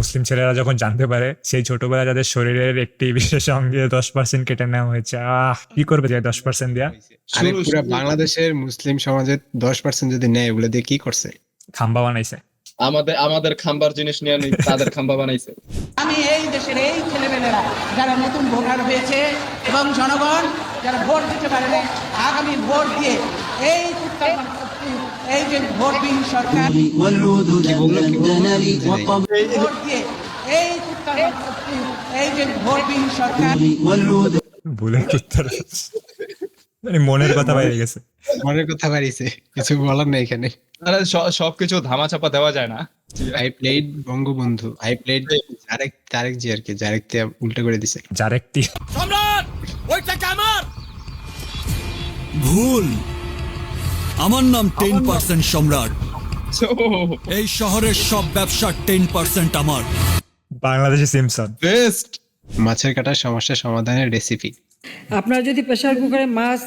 মুসলিম ছেলেরা যখন জানতে পারে সেই ছোটবেলা যাদের শরীরের একটি বিশেষ অঙ্গে 10% কেটে নেওয়া হয়েছে, কি করবে যে 10% দিয়া? আরে পুরা বাংলাদেশের মুসলিম সমাজের 10% যদি নেয়, ওগুলো দিয়ে কি করছে? খাম্বা বানাইছে। আমাদের খাম্বার জিনিস নিয়ে তাদের খাম্বা বানাইছে। আমি এই দেশের এই ছেলেমেয়েরা যারা নতুন ভোটার হয়েছে এবং জনগণ যারা ভোট দিতে পারে না, আগামী ভোট দিয়ে এই এই যে ভোটবিহীন সরকার ভোট দিয়ে এই যে ভোটবিহীন সরকার ভুলের উত্তর মানে মনের কথা বাইরে গেছে। মনের কথা বাড়িছে, কিছু বলার নেই এখানে। সবকিছু ধামাচাপা দেওয়া যায় না। I played Bangabandhu, I played Tarek জি আর কি, জারেক উল্টো করে দিছে। জারেকটি সম্রাট, ওইটা আমার ভুল। আমার নাম 10% সম্রাট। এই শহরের সব ব্যবসা 10% আমার। বাংলাদেশি সিমসন। বেস্ট মাছের কাটার সমস্যা সমাধানের রেসিপি। আপনারা যদি প্রেসার কুকারে মাছ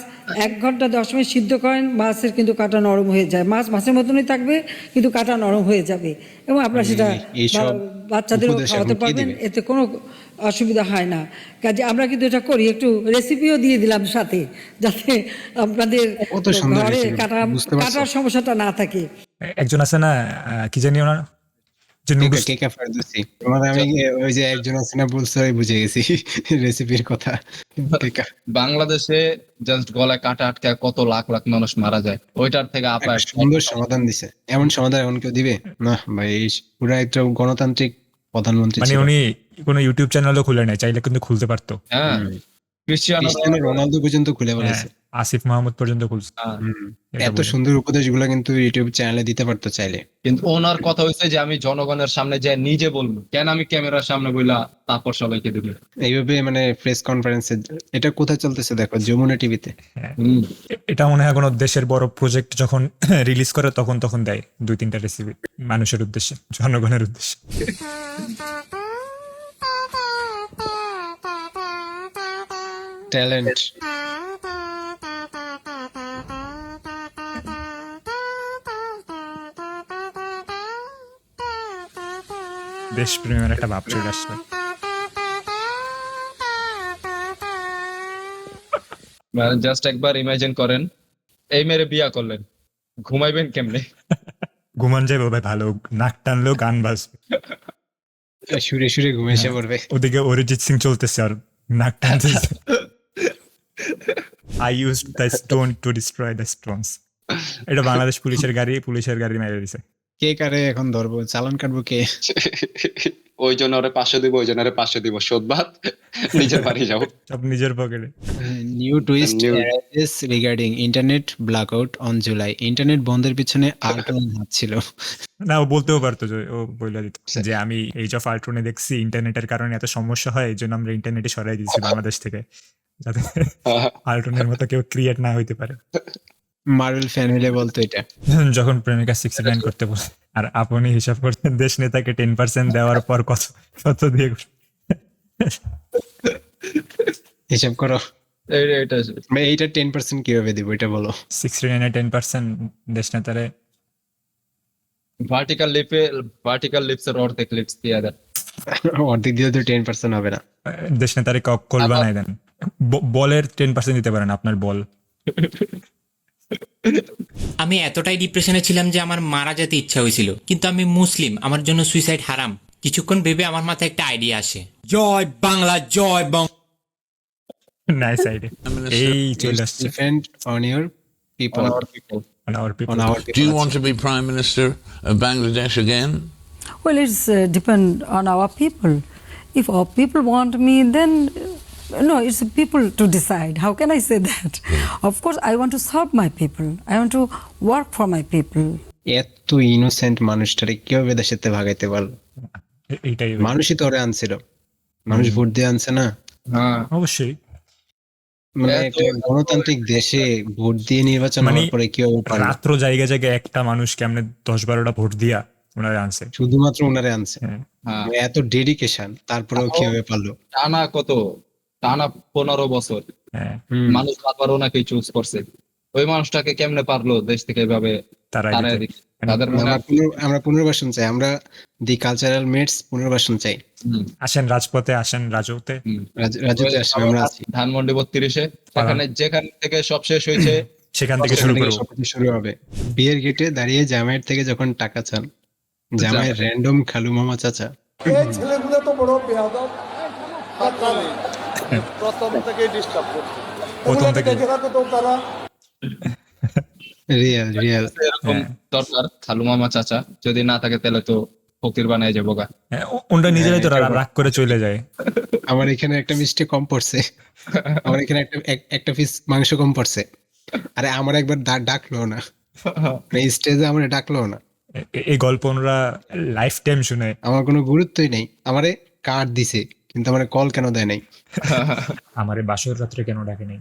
1 ঘন্টা 10 মিনিট সিদ্ধ করেন, মাছের কিন্তু কাটা নরম হয়ে যায়। মাছ মাছের মতনই থাকবে, কিন্তু কাটা নরম হয়ে যাবে, এবং আপনারা সেটা বাচ্চাদেরও খাওয়াতে পারবেন, এতে কোনো অসুবিধা হয় না। কাজে আমরা কিন্তু এটা করি, একটু রেসিপিও দিয়ে দিলাম সাথে, যাতে আপনাদের ঘরে কাটার সমস্যাটা না থাকে। একজন আছে না, কি জানি ওনার, যে নুডলস কেকা ফারদৌসি, আমি ওই যে একজন আছে না বলছে, ওই বুঝে গেছি রেসিপির কথা। বাংলাদেশে জাস্ট গলায় কাটা আটকে কত লাখ লাখ মানুষ মারা যায়, ওইটার থেকে আপা সুন্দর সমাধান দিছে। এমন সমাধান এমন কেউ দিবে না ভাই? পুরো একটা গণতান্ত্রিক প্রধানমন্ত্রী মানে ছিল। উনি কোনো ইউটিউব চ্যানেলও খুলে নাই, চাইলে কিন্তু খুলতে পারতো। হ্যাঁ, ক্রিস্টিয়ানো রোনালদো পর্যন্ত খুলে বলেছে, আসিফ মাহমুদ পর্যন্ত খুলছে। এত সুন্দর উপদেশ গুলা কিন্তু ইউটিউব চ্যানেলে দিতে পারতো চাইলে। কিন্তু ওনার কথা হয়েছে যে আমি জনগণের সামনে যে নিজে বলবো, কেন আমি ক্যামেরার সামনে বইলা তারপর সবাইকে দিবে। এইভাবে মানে প্রেস কনফারেন্সে এটা কোথায় চলতেছে দেখো, যমুনা টিভিতে। এটা মনে হয় কোনো দেশের বড় প্রজেক্ট যখন রিলিজ করে তখন দেয় 2-3টা রেসিপি মানুষের উদ্দেশ্যে, জনগণের উদ্দেশ্যে। ট্যালেন্ট। দেশপ্রেমের একটা ভাব চলে আসবে। জাস্ট একবার ইমাজিন করেন, এই মেরে বিয়া করলেন, ঘুমাইবেন কেমনে? ঘুমান যাবে ভাই, ভালো নাক টানলেও গান বাজবে, সুরে সুরে ঘুমে এসে পড়বে। ওদিকে অরিজিৎ সিং চলতেছে আর নাক টানতেছে। I used the stone to destroy the stones. এটা বাংলাদেশ পুলিশের গাড়ি মেরে দিছে। কে কারে এখন ধরবো, চালান কাটবো কে? ওই জন্য ওরে 500 দিব, ওই জন্য ওরে 500 দিব, শোধবাদ নিজের বাড়ি যাও, সব নিজের পকেটে। New twist arises regarding internet blackout on July. Internet বন্ধের পিছনে আল্ট্রন হাত ছিল। না, ও বলতেও পারতো, যে ও বলে দিত যে আমি এইজ অফ আল্ট্রনে দেখছি ইন্টারনেটের কারণে এত সমস্যা হয়, এই জন্য আমরা ইন্টারনেটে সরাই দিয়েছি বাংলাদেশ থেকে, যাতে আল্ট্রনের মতো কেউ ক্রিয়েট না হইতে পারে। মার্বেল ফ্যান হলে বলতো এটা। যখন প্রেমিকা 69 করতে বলে, আর আপনি হিসাব করতেন দেশ নেতাকে 10% দেওয়ার পর কত দিয়ে হিসাব করো, এটা এইটা 10% কিভাবে দিব এটা বলো। 69 10% দেশ নেতারে ভার্টিক্যাল লিপসের অর্ধেক লিপস দিয়ে দেন। অর্ধেক দিয়ে তো 10% হবে না। দেশ নেতারে কল বানাই দেন, বলের 10% দিতে পারেন আপনার বল। আমি এতটাই ডিপ্রেশনে ছিলাম যে আমার মারা যেতে ইচ্ছা হয়েছিল, কিন্তু আমি মুসলিম, আমার জন্য সুইসাইড হারাম। কিছুক্ষণ ভেবে আমার মাথায় একটা আইডিয়া আসে, জয় বাংলা, জয় বাংলা। নাইস আইডিয়া, এই চলে আসছে। Depend on your people, on our people. Do you want to be Prime Minister of Bangladesh again? Well, it's depend on our people. If our people want me, then no, it's the people to decide. How can I say that? Of course, I want to serve my people. I want to work for my people. এত innocent মানুষটারে কিভাবে দেশেতে ভাগাইতে পারলো? এইটাই মানুষই তো ওরে আনছিল, মানুষ ভোট দিয়ে আনছে না? হ্যাঁ, অবশ্যই। মানে একটা গণতান্ত্রিক দেশে ভোট দিয়ে নির্বাচন হওয়ার পরে কিভাবে পারলো? রাত্র জায়গায় একটা মানুষ কেমনে 10-12টা ভোট দিয়া ওনারে আনছে, শুধুমাত্র ওনারে আনছে। হ্যাঁ। এত ডেডিকেশন, তারপরেও কিভাবে পারলো? টানা 15 বছর মানুষ বারবার ওনাকে চুজ করছে, ওই মানুষটাকে কেমনে পারলো দেশ থেকে এভাবে তারাই তাড়ায় দিতে? তাদের মনে আমরা পুনর্বাসন চাই, আমরা দি কালচারাল মেটস পুনর্বাসন চাই। আসেন রাজপথে, আসেন রাজুতে। রাজুতে আসেন, আমরা আছি। ধানমন্ডি 32-এ সেখানে যেখান থেকে সব শেষ হয়েছে সেখান থেকে শুরু করবো। সবকিছু শুরু হবে। বিয়ের গেটে দাঁড়িয়ে জামাইয়ের থেকে যখন টাকা চান, জামাইয়ের র্যান্ডম খালু মামা চাচা। এই ছেলেগুলো তো বড় বেয়াদব, প্রথম থেকে ডিস্টার্ব করছে। প্রথম থেকে দেখে রাখো তো তারা। Real real. এরকম দরকার খালু মামা চাচা, যদি না থাকে তাহলে তো ফকির বানায় যাবো গা। ওনরা নিজেরাই তো রাগ করে চলে যায়। আমার এখানে একটা মিষ্টি কম পড়ছে, আমার এখানে একটা পিস মাংস কম পড়ছে। আরে আমার একবার ডাকলো না, স্টেজে আমার ডাকলো না। এই গল্প ওনরা লাইফ টাইম শুনে। আমার কোনো গুরুত্বই নেই। আমারে কার্ড দিছে কিন্তু আমার কল কেন দেয় নাই? আমারে বাসর রাত্রে কেন ডাকে নাই?